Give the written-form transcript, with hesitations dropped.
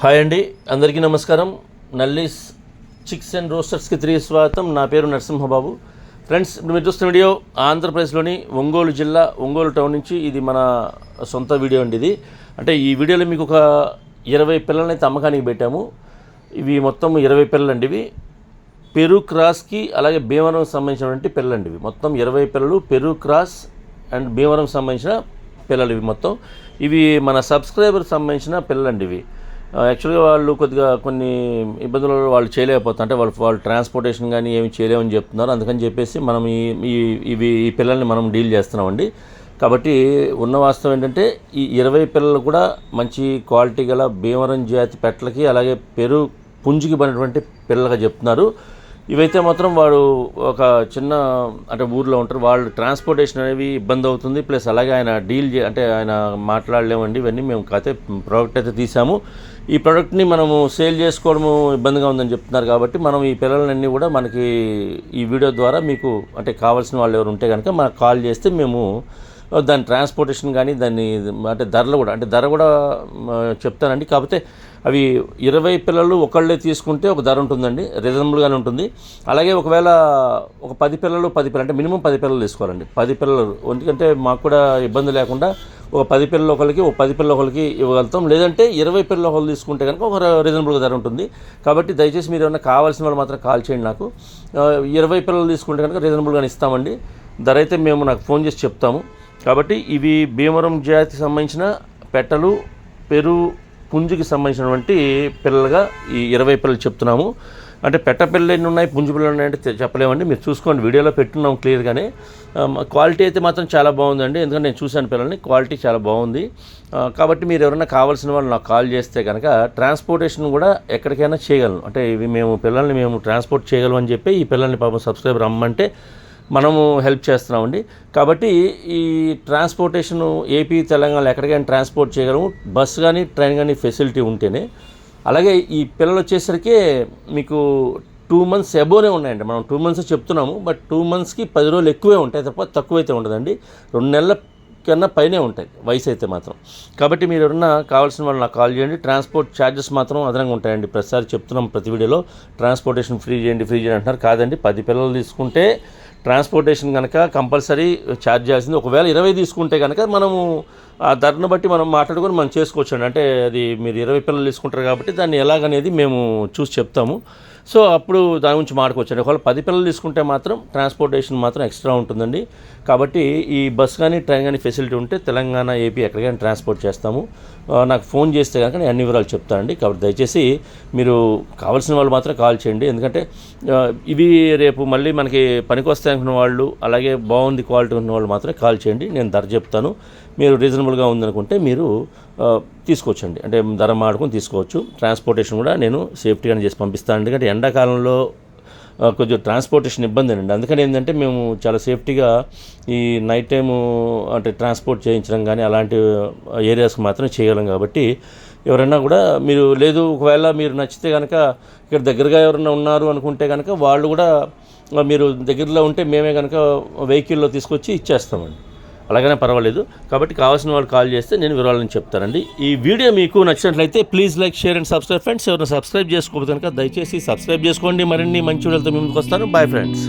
Hi అండి, అందరికీ నమస్కారం. నల్లీస్ చిక్స్ అండ్ రోస్టర్స్కి తిరిగి స్వాగతం. నా పేరు నరసింహబాబు. ఫ్రెండ్స్, ఇప్పుడు మీరు చూస్తున్న వీడియో ఆంధ్రప్రదేశ్లోని ఒంగోలు జిల్లా ఒంగోలు టౌన్ నుంచి ఇది మన సొంత వీడియో అండి. ఇది అంటే ఈ వీడియోలో మీకు ఒక 20 పిల్లలని అయితే అమ్మకానికి పెట్టాము. ఇవి మొత్తం 20 పిల్లలండి. ఇవి పెరు క్రాస్కి అలాగే భీమవరం సంబంధించినటువంటి పిల్లలండి. ఇవి మొత్తం 20 పిల్లలు, పెరు క్రాస్ అండ్ భీమవరం సంబంధించిన పిల్లలు. ఇవి మొత్తం ఇవి మన సబ్స్క్రైబర్ సంబంధించిన పిల్లలండి. ఇవి యాక్చువల్గా వాళ్ళు కొద్దిగా కొన్ని ఇబ్బందులు వాళ్ళు చేయలేకపోతారు, అంటే వాళ్ళు ట్రాన్స్పోర్టేషన్ కానీ ఏమి చేయలేమని చెప్తున్నారు. అందుకని చెప్పేసి మనం ఈ పిల్లల్ని మనం డీల్ చేస్తున్నామండి. కాబట్టి ఉన్న వాస్తవం ఏంటంటే ఈ 20 పిల్లలు కూడా మంచి క్వాలిటీ గల భీమవరం జాతి పెట్టలకి అలాగే పెరు పుంజుకి పడినటువంటి పిల్లలుగా చెప్తున్నారు. ఇవైతే మాత్రం వాడు ఒక చిన్న అంటే ఊర్లో ఉంటారు, వాళ్ళు ట్రాన్స్పోర్టేషన్ అనేవి ఇబ్బంది అవుతుంది. ప్లస్ అలాగే ఆయన అంటే ఆయన మాట్లాడలేమండి. ఇవన్నీ మేము అయితే ప్రోడక్ట్ అయితే తీసాము. ఈ ప్రోడక్ట్ని మనము సేల్ చేసుకోవడము ఇబ్బందిగా ఉందని చెప్తున్నారు. కాబట్టి మనం ఈ పిల్లలన్నీ కూడా మనకి ఈ వీడియో ద్వారా మీకు అంటే కావాల్సిన వాళ్ళు ఎవరు ఉంటే కనుక మనకు కాల్ చేస్తే మేము దాని ట్రాన్స్పోర్టేషన్ కానీ దాన్ని అంటే ధర కూడా చెప్తానండి. కాకపోతే అవి 20 పిల్లలు ఒకళ్ళే తీసుకుంటే ఒక ధర ఉంటుందండి, రీజనబుల్గానే ఉంటుంది. అలాగే ఒకవేళ ఒక 10 పిల్లలు అంటే మినిమం 10 పిల్లలు తీసుకోవాలండి. 10 పిల్లలు, ఎందుకంటే మాకు కూడా ఇబ్బంది లేకుండా ఒక 10 పిల్లలు ఒకరికి, ఒక 10 పిల్లలు ఒకరికి ఇవ్వగలుగుతాం. లేదంటే 20 పిల్లలు ఒకళ్ళు తీసుకుంటే కనుక ఒక రీజనబుల్గా ధర ఉంటుంది. కాబట్టి దయచేసి మీరు ఏమైనా కావాల్సిన వాళ్ళు మాత్రం కాల్ చేయండి నాకు. 20 పిల్లలు తీసుకుంటే కనుక రీజనబుల్గానే ఇస్తామండి. ధర అయితే మేము నాకు ఫోన్ చేసి చెప్తాము. కాబట్టి ఇవి భీమవరం జాతికి సంబంధించిన పెట్టలు, పెరు పుంజుకి సంబంధించినటువంటి పిల్లలుగా ఈ 20 పిల్లలు చెప్తున్నాము. అంటే పెట్ట పిల్లలు ఎన్ని ఉన్నాయి, పుంజు పిల్లలు ఉన్నాయంటే చెప్పలేమండి. మీరు చూసుకోండి, వీడియోలో పెట్టున్నాం క్లియర్గానే. క్వాలిటీ అయితే మాత్రం చాలా బాగుందండి, ఎందుకంటే నేను చూశాను పిల్లల్ని, క్వాలిటీ చాలా బాగుంది. కాబట్టి మీరు ఎవరైనా కావాల్సిన వాళ్ళు నాకు కాల్ చేస్తే కనుక ట్రాన్స్పోర్టేషన్ కూడా ఎక్కడికైనా చేయగలను. అంటే ఇవి పిల్లల్ని మేము ట్రాన్స్పోర్ట్ చేయగలం అని చెప్పి ఈ పిల్లల్ని పాపం సబ్స్క్రైబర్ రమ్మంటే మనము హెల్ప్ చేస్తున్నామండి. కాబట్టి ఈ ట్రాన్స్పోర్టేషన్ ఏపీ తెలంగాణలో ఎక్కడికైనా ట్రాన్స్పోర్ట్ చేయగలము. బస్సు కానీ ట్రైన్ కానీ ఫెసిలిటీ ఉంటేనే. అలాగే ఈ పిల్లలు వచ్చేసరికి మీకు 2 months ఎబోనే ఉన్నాయండి. మనం 2 months చెప్తున్నాము, బట్ 2 monthsకి 10 రోజులు ఎక్కువే ఉంటాయి తప్ప తక్కువైతే ఉండదండి. 2 నెలల కన్నా పైనే ఉంటాయి వయసు అయితే మాత్రం. కాబట్టి మీరు ఎవరన్నా కావాల్సిన వాళ్ళు నాకు కాల్ చేయండి. ట్రాన్స్పోర్ట్ ఛార్జెస్ మాత్రం అదనంగా ఉంటాయండి. ప్రతిసారి చెప్తున్నాం ప్రతి వీడియోలో, ట్రాన్స్పోర్టేషన్ ఫ్రీ చేయండి అంటున్నారు. కాదండి, 10 పిల్లలు తీసుకుంటే ట్రాన్స్పోర్టేషన్ కనుక కంపల్సరీ ఛార్జ్ చేయాల్సింది. ఒకవేళ 20 తీసుకుంటే కనుక మనము ఆ ధరను బట్టి మనం మాట్లాడుకొని మనం చేసుకోవచ్చండి. అంటే అది మీరు 20 పిల్లలు తీసుకుంటారు కాబట్టి దాన్ని ఎలాగనేది మేము చూసి చెప్తాము. సో అప్పుడు దాని గురించి మాట్లాడుకోవచ్చండి. ఒకవేళ 10 పిల్లలు తీసుకుంటే మాత్రం ట్రాన్స్పోర్టేషన్ మాత్రం ఎక్స్ట్రా ఉంటుందండి. కాబట్టి ఈ బస్ కానీ ట్రైన్ కానీ ఫెసిలిటీ ఉంటే తెలంగాణ, ఏపీ ఎక్కడికైనా ట్రాన్స్పోర్ట్ చేస్తాము. నాకు ఫోన్ చేస్తే కనుక నేను అన్ని వివరాలు చెప్తానండి. కాబట్టి దయచేసి మీరు కావాల్సిన వాళ్ళు మాత్రం కాల్ చేయండి. ఎందుకంటే ఇవి రేపు మళ్ళీ మనకి పనికి వస్తాయనుకున్న వాళ్ళు, అలాగే బాగుంది క్వాలిటీ ఉన్న వాళ్ళు మాత్రమే కాల్ చేయండి. నేను ధర చెప్తాను. మీరు రీజనబుల్గా ఉందనుకుంటే మీరు తీసుకోవచ్చండి. అంటే ధర మాడుకొని తీసుకోవచ్చు. ట్రాన్స్పోర్టేషన్ కూడా నేను సేఫ్టీగానే చేసి పంపిస్తాను. ఎందుకంటే ఎండాకాలంలో కొద్దిగా ట్రాన్స్పోర్టేషన్ ఇబ్బంది అండి. అందుకని ఏంటంటే మేము చాలా సేఫ్టీగా ఈ నైట్ టైము అంటే ట్రాన్స్పోర్ట్ చేయించడం కానీ అలాంటి ఏరియాస్కి మాత్రం చేయగలం. కాబట్టి ఎవరైనా కూడా మీరు లేదు, ఒకవేళ మీరు నచ్చితే కనుక ఇక్కడ దగ్గరగా ఎవరైనా ఉన్నారు అనుకుంటే కనుక వాళ్ళు కూడా మీరు దగ్గరలో ఉంటే మేమే కనుక వెహికల్లో తీసుకొచ్చి ఇచ్చేస్తామండి. అలాగనే పర్వాలేదు. కాబట్టి కావాల్సిన వాళ్ళు కాల్ చేస్తే నేను వివరాలను చెప్తానండి. ఈ వీడియో మీకు నచ్చినట్లయితే please like, share and subscribe friends. ఎవరైనా సబ్స్క్రైబ్ చేసుకోకపోతే కనుక దయచేసి సబ్స్క్రైబ్ చేసుకోండి. మరిన్ని మంచి వీడియోలతో మీ ముందుకు వస్తాను. Bye friends.